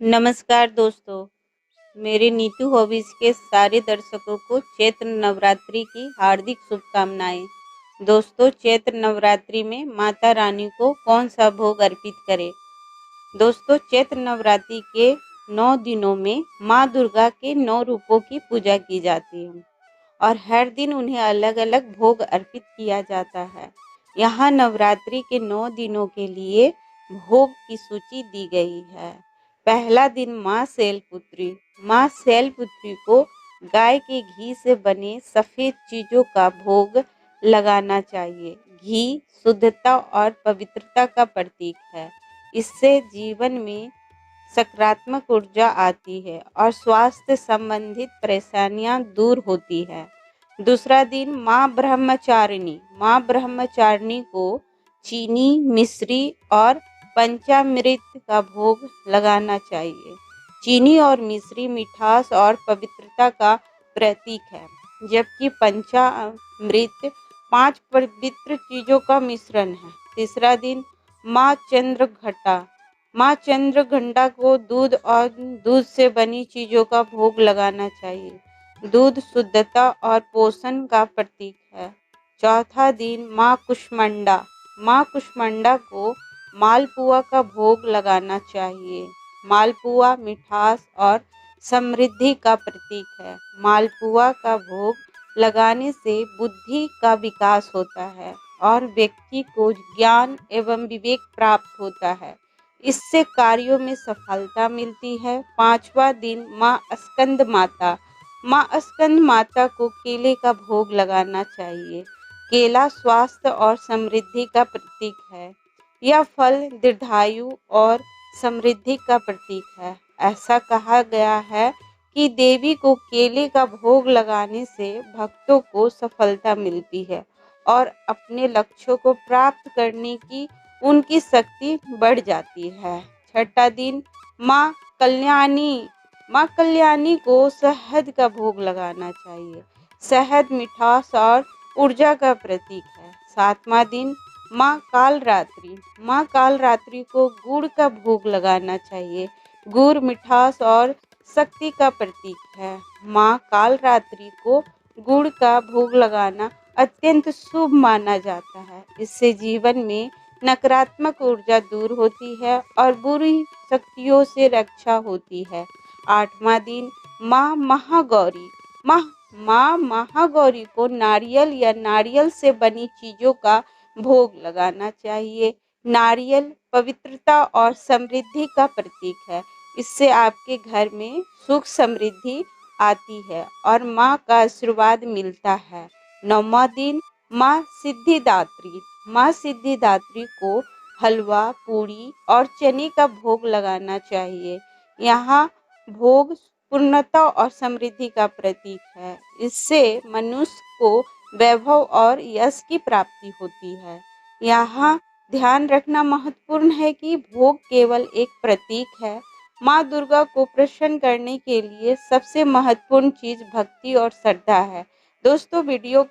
नमस्कार दोस्तों, मेरे नीतू हॉबीज़ के सारे दर्शकों को चैत्र नवरात्रि की हार्दिक शुभकामनाएँ। दोस्तों, चैत्र नवरात्रि में माता रानी को कौन-सा भोग अर्पित करें? दोस्तों, चैत्र नवरात्रि के 9 दिनों में माँ दुर्गा के 9 रूपों की पूजा की जाती है और हर दिन उन्हें अलग-अलग भोग अर्पित किया जाता है। यहाँ नवरात्रि के 9 दिनों के लिए भोग की सूची दी गई है। पहला दिन माँ शैलपुत्री को गाय के घी से बने सफ़ेद चीज़ों का भोग लगाना चाहिए। घी शुद्धता और पवित्रता का प्रतीक है। इससे जीवन में सकारात्मक ऊर्जा आती है और स्वास्थ्य संबंधित परेशानियां दूर होती है। दूसरा दिन माँ ब्रह्मचारिणी को चीनी, मिश्री और पंचामृत का भोग लगाना चाहिए। चीनी और मिश्री मिठास और पवित्रता का प्रतीक है, जबकि पंचामृत 5 पवित्र चीज़ों का मिश्रण है। तीसरा दिन माँ चंद्रघंटा को दूध से बनी चीज़ों का भोग लगाना चाहिए। दूध शुद्धता और पोषण का प्रतीक है। चौथा दिन माँ कुष्मांडा को मालपुआ का भोग लगाना चाहिए। मालपुआ मिठास और समृद्धि का प्रतीक है। मालपुआ का भोग लगाने से बुद्धि का विकास होता है और व्यक्ति को ज्ञान एवं विवेक प्राप्त होता है। इससे कार्यों में सफलता मिलती है। पांचवा दिन माँ स्कंद माता को केले का भोग लगाना चाहिए। केला स्वास्थ्य और समृद्धि का प्रतीक है। यह फल दीर्घायु और समृद्धि का प्रतीक है। ऐसा कहा गया है कि देवी को केले का भोग लगाने से भक्तों को सफलता मिलती है और अपने लक्ष्यों को प्राप्त करने की उनकी शक्ति बढ़ जाती है। छठा दिन माँ कल्याणी को शहद का भोग लगाना चाहिए। शहद मिठास और ऊर्जा का प्रतीक है। सातवां दिन माँ कालरात्रि को गुड़ का भोग लगाना चाहिए। गुड़ मिठास और शक्ति का प्रतीक है। माँ कालरात्रि को गुड़ का भोग लगाना अत्यंत शुभ माना जाता है। इससे जीवन में नकारात्मक ऊर्जा दूर होती है और बुरी शक्तियों से रक्षा होती है। आठवां दिन माँ महागौरी माँ महागौरी को नारियल से बनी चीज़ों का भोग लगाना चाहिए। नारियल पवित्रता और समृद्धि का प्रतीक है। इससे आपके घर में सुख समृद्धि आती है और माँ का आशीर्वाद मिलता है। नौवां दिन माँ सिद्धिदात्री को हलवा, पूरी और चने का भोग लगाना चाहिए। यहाँ भोग पूर्णता और समृद्धि का प्रतीक है। इससे मनुष्य को वैभव और यश की प्राप्ति होती है। यहाँ ध्यान रखना महत्वपूर्ण है कि भोग केवल एक प्रतीक है। माँ दुर्गा को प्रसन्न करने के लिए सबसे महत्वपूर्ण चीज़ भक्ति और श्रद्धा है। दोस्तों, वीडियो को